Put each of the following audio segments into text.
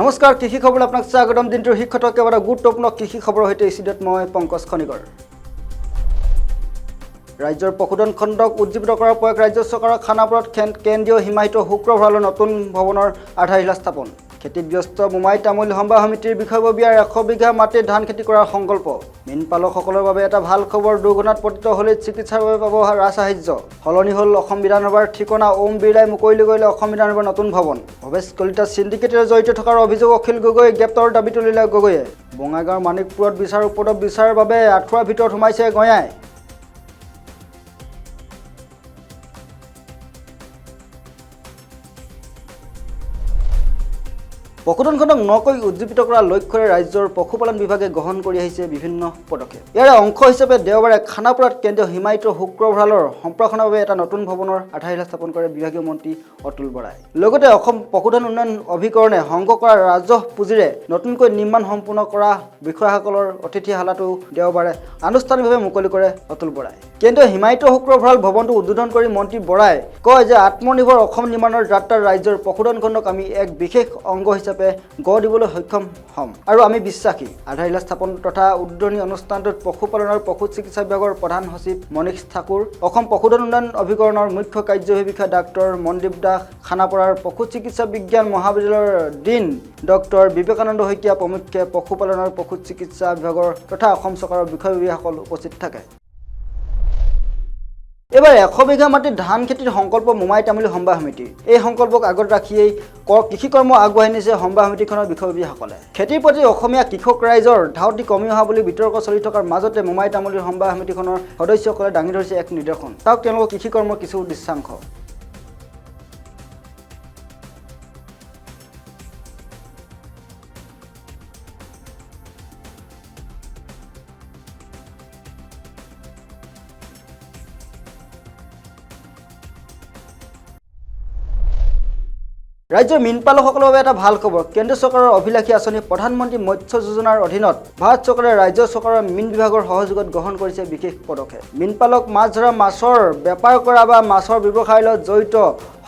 নমস্কাৰ কৃষি খবৰ আপোনাক স্বাগতম দিনটোৰ শিক্ষক কেৱল গুৰুত্বপূৰ্ণ কৃষি খবৰৰ সৈতে ষ্টুডিঅ'ত মই পংকজ খনিকৰ ৰাজ্যৰ পশুধন খণ্ডক উজ্জীৱিত কৰাৰ প্ৰয়াস ৰাজ্য চৰকাৰৰ খানাপাৰাত কেন্দ্ৰীয় হিমায়িত শুক্ৰ ভঁৰালৰ নতুন ভৱনৰ আধাৰশিলা স্থাপন খেতিত ব্যস্ত মোমাই তামুল সম্ভা সমিতিৰ বিষয়ববীয়াৰ 100 বিঘা মাটিত ধান খেতি কৰাৰ সংকল্প মীনপালকসকলৰ বাবে এটা ভাল খবৰ দুৰ্ঘটনাত পতিত হ'লে চিকিৎসাৰ বাবে পাব ৰাজসাহায্য সলনি হ'ল অসম বিধানসভাৰ ঠিকনা ওম বিৰলাই মুকলি কৰিলে অসম বিধানসভাৰ নতুন ভৱন ভৱেশ কলিতা সিন্ডিকেটৰ জড়িত থকাৰ অভিযোগ অখিল গগৈ গ্ৰেপ্তাৰৰ দাবী তুলিলে গগৈয়ে বঙাইগাঁৱৰ মানিকপুৰত বিচাৰ উপদ্ৰৱ বিচাৰৰ বাবে আঁঠুৱাৰ ভিতৰত সোমাইছে গঞাই পশুধন খণ্ডক নকৈ উজ্জীৱিত কৰাৰ লক্ষ্যৰে ৰাজ্যৰ পশুপালন বিভাগে গ্ৰহণ কৰি আহিছে বিভিন্ন পদক্ষেপ ইয়াৰ অংশ হিচাপে দেওবাৰে খানাপাৰাত কেন্দ্ৰীয় হিমায়িত শুক্ৰ ভঁৰালৰ সম্প্ৰসাৰণৰ বাবে এটা নতুন ভৱনৰ আধাৰশিলা স্থাপন কৰে বিভাগীয় মন্ত্ৰী অতুল বৰাই লগতে অসম পশুধন উন্নয়ন অভিকৰণে সংগ্ৰহ কৰা ৰাজহ পুঁজিৰে নতুনকৈ নিৰ্মাণ সম্পূৰ্ণ কৰা বিষয়াসকলৰ অতিথিশালাটো দেওবাৰে আনুষ্ঠানিকভাৱে মুকলি কৰে অতুল বৰাই কেন্দ্ৰীয় হিমায়িত শুক্ৰ ভঁৰাল ভৱনটো উদ্বোধন কৰি মন্ত্ৰী বৰাই কয় যে আত্মনিৰ্ভৰ অসম নিৰ্মাণৰ যাত্ৰাৰ ৰাজ্যৰ পশুধন খণ্ডক আমি এক বিশেষ অংগ হিচাপে গঢ় দিবলৈ সক্ষম হ'ম আৰু আমি বিশ্বাসী আধাৰশিলা স্থাপন তথা উদ্বোধনী অনুষ্ঠানটোত পশুপালন আৰু পশু চিকিৎসা বিভাগৰ প্ৰধান সচিব মনীষ ঠাকুৰ অসম পশুধন উন্নয়ন অভিকৰণৰ মুখ্য কাৰ্যবাহী বিষয়া ডাক্তৰ মনদীপ দাস খানাপাৰাৰ পশু চিকিৎসা বিজ্ঞান মহাবিদ্যালয়ৰ ডিন ডক্টৰ বিবেকানন্দ শইকীয়া প্ৰমুখ্যে পশুপালন আৰু পশু চিকিৎসা বিভাগৰ তথা অসম চৰকাৰৰ বিষয়ববীয়াসকল উপস্থিত থাকে এবাৰ 100 বিঘা মাটিত ধান খেতিৰ সংকল্প মোমাই তামুলী সম্ভা সমিতিৰ এই সংকল্পক আগত ৰাখিয়েই কৃষি কৰ্ম আগবঢ়াই নিছে সম্ভা সমিতিখনৰ বিষয়ববীয়াসকলে খেতিৰ প্ৰতি অসমীয়া কৃষক ৰাইজৰ ধাউতি কমি অহা বুলি বিতৰ্ক চলি থকাৰ মাজতে মোমাই তামুলীৰ সম্ভা সমিতিখনৰ সদস্যসকলে দাঙি ধৰিছে এক নিদৰ্শন তাক তেওঁলোকৰ কৃষি কৰ্মৰ কিছু দৃশ্যাংশ ৰাজ্যৰ মীনপালকসকলৰ বাবে এটা ভাল খবৰ কেন্দ্ৰ চৰকাৰৰ অভিলাষী আঁচনি প্ৰধানমন্ত্ৰী মৎস্য যোজনাৰ অধীনত ভাৰত চৰকাৰে ৰাজ্য চৰকাৰৰ মীন বিভাগৰ সহযোগত গ্ৰহণ কৰিছে বিশেষ পদক্ষেপ মীনপালক মাছ ধৰা মাছৰ বেপাৰ কৰা বা মাছৰ ব্যৱসায়ৰ লগত জড়িত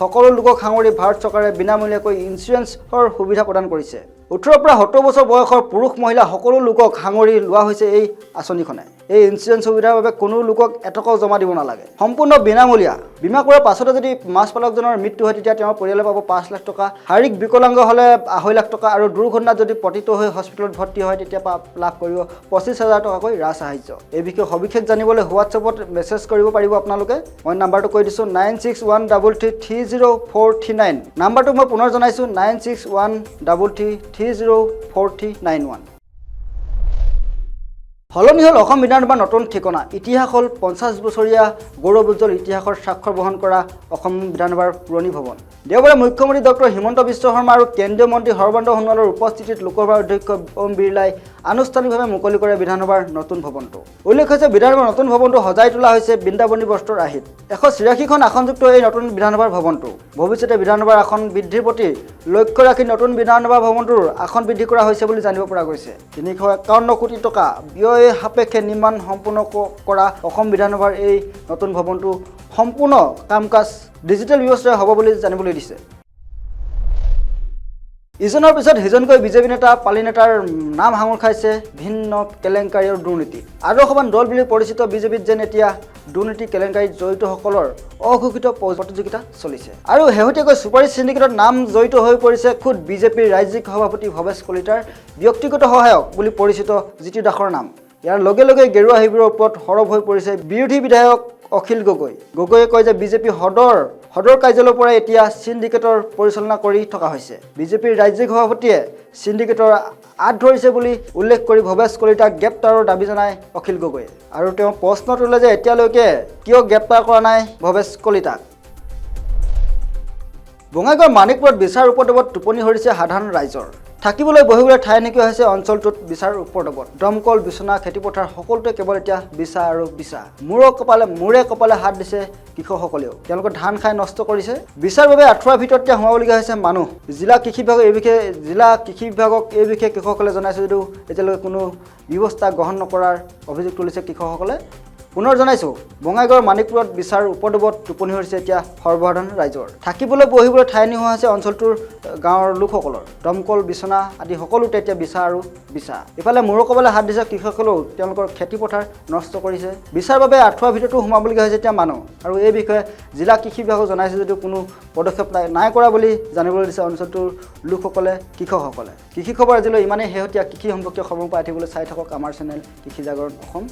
সকলো লোকক সাঙুৰি ভাৰত চৰকাৰে বিনামূলীয়াকৈ ইঞ্চুৰেঞ্চৰ সুবিধা প্ৰদান কৰিছে 18 পৰা 70 বছৰ বয়সৰ পুৰুষ মহিলা সকলো লোকক সাঙুৰি লোৱা হৈছে এই আঁচনিখনে এই ইঞ্চুৰেঞ্চ সুবিধাৰ বাবে কোনো লোকক এটকাও জমা দিব নালাগে সম্পূৰ্ণ বিনামূলীয়া বীমা কৰাৰ পাছতে যদি মাছ পালকজনৰ মৃত্যু হয় তেতিয়া তেওঁৰ পৰিয়ালে পাব 5 লাখ টকা শাৰীৰিক বিকলাংগ হ'লে 2.5 লাখ টকা আৰু দুৰ্ঘটনাত যদি পতিত হৈ হস্পিটেলত ভৰ্তি হয় তেতিয়া লাভ কৰিব 25,000 টকাকৈ ৰাজসাহায্য এই বিষয়ে সবিশেষ জানিবলৈ হোৱাটছএপত মেছেজ কৰিব পাৰিব আপোনালোকে মই নাম্বাৰটো কৈ দিছোঁ 9613330439 নাম্বাৰটো মই পুনৰ জনাইছোঁ 9613330491 সলনি হ'ল অসম বিধানসভাৰ নতুন ঠিকনা ইতিহাস হ'ল 50 বছৰীয়া গৌৰৱোজ্জ্বল ইতিহাসৰ স্বাক্ষৰ বহন কৰা অসম বিধানসভাৰ পুৰণি ভৱন দেওবাৰে মুখ্যমন্ত্ৰী ডক্টৰ হিমন্ত বিশ্ব শৰ্মা আৰু কেন্দ্ৰীয় মন্ত্ৰী সৰ্বানন্দ সোণোৱালৰ উপস্থিতিত লোকসভাৰ অধ্যক্ষ ওম বিৰলাই আনুষ্ঠানিকভাৱে মুকলি কৰে বিধানসভাৰ নতুন ভৱনটো উল্লেখ হৈছে বিধানসভাৰ নতুন ভৱনটো সজাই তোলা হৈছে বৃন্দাবনী বস্ত্ৰৰ আৰ্হিত 183খন আসনযুক্ত এই নতুন বিধানসভাৰ ভৱনটো ভৱিষ্যতে বিধানসভাৰ আসন বৃদ্ধিৰ প্ৰতি লক্ষ্য ৰাখি নতুন বিধানসভা ভৱনটোৰ আসন বৃদ্ধি কৰা হৈছে বুলি জানিব পৰা গৈছে 351 কোটি টকা ব্যয় সাপেক্ষে নিৰ্মাণ সম্পূৰ্ণ কৰা অসম বিধানসভাৰ এই নতুন ভৱনটো সম্পূৰ্ণ কাম-কাজ ডিজিটেল ব্যৱস্থাৰে হ'ব বুলি জানিবলৈ দিছে ইজনৰ পিছত সিজনকৈ বিজেপি নেতা পালি নেতাৰ নাম সাঙুৰ খাইছে ভিন্ন কেলেংকাৰী আৰু দুৰ্নীতি আদৰ্শৱান দল বুলি পৰিচিত বিজেপিত যেন এতিয়া দুৰ্নীতি কেলেংকাৰীত জড়িতসকলৰ অঘোষিত প্ৰতিযোগিতা চলিছে আৰু শেহতীয়াকৈ চুপাৰী চিণ্ডিকেটত নাম জড়িত হৈ পৰিছে খুদ বিজেপিৰ ৰাজ্যিক সভাপতি ভৱেশ কলিতাৰ ব্যক্তিগত সহায়ক বুলি পৰিচিত জিতু দাসৰ নাম ইয়াৰ লগে লগে গেৰুৱা শিবিৰৰ ওপৰত সৰব হৈ পৰিছে বিৰোধী বিধায়ক অখিল গগৈয়ে কয় যে বিজেপি সদৰ কাৰ্যালয়ৰ পৰা এতিয়া সিন্ডিকেটৰ পৰিচালনা কৰি থকা হৈছে বিজেপিৰ ৰাজ্যিক সভাপতিয়ে সিন্ডিকেটৰ আঁত ধৰিছে বুলি উল্লেখ কৰি ভৱেশ কলিতাক গ্ৰেপ্তাৰৰ দাবী জনায় অখিল গগৈয়ে আৰু তেওঁ প্ৰশ্ন তোলে যে এতিয়ালৈকে কিয় গ্ৰেপ্তাৰ কৰা নাই ভৱেশ কলিতাক বঙাইগাঁৱৰ মানিকপুৰত বিচাৰ উপদ্ৰৱত টোপনি হৰিছে সাধাৰণ ৰাইজৰ থাকিবলৈ বহিবলৈ ঠাই নাইকিয়া হৈছে অঞ্চলটোত বিচাৰ উপদ্ৰৱত দমকল বিচনা খেতিপথাৰ সকলোতে কেৱল এতিয়া বিচা আৰু বিচা মূৰে কপালে হাত দিছে কৃষকসকলেও তেওঁলোকে ধান খাই নষ্ট কৰিছে বিচাৰ বাবে আঁঠুৱাৰ ভিতৰত সোমাবলগীয়া হৈছে মানুহ জিলা কৃষি বিভাগক এই বিষয়ে কৃষকসকলে জনাইছে যদিও এতিয়ালৈকে কোনো ব্যৱস্থা গ্ৰহণ নকৰাৰ অভিযোগ তুলিছে কৃষকসকলে পুনৰ জনাইছোঁ বঙাইগাঁৱৰ মানিকপুৰত বিচাৰ উপদ্ৰৱত টোপনি হৈছে এতিয়া সৰ্বসাধাৰণ ৰাইজৰ থাকিবলৈ বহিবলৈ ঠাই নোহোৱা হৈছে অঞ্চলটোৰ গাঁৱৰ লোকসকলৰ দমকল বিচনা আদি সকলোতে এতিয়া বিচা আৰু বিচা ইফালে মূৰকবলৈ হাত দিছে কৃষকসকলেও তেওঁলোকৰ খেতিপথাৰ নষ্ট কৰিছে বিচাৰ বাবে আঁঠুৱাৰ ভিতৰতো সোমাবলগীয়া হৈছে এতিয়া মানুহ আৰু এই বিষয়ে জিলা কৃষি বিভাগক জনাইছে যদিও কোনো পদক্ষেপ নাই কৰা বুলি জানিবলৈ দিছে অঞ্চলটোৰ লোকসকলে কৃষকসকলে কৃষি খবৰ আজিলৈ ইমানেই শেহতীয়া কৃষি সম্পৰ্কীয় খবৰ পাই থাকিবলৈ চাই থাকক আমাৰ চেনেল কৃষি জাগৰণ অসম।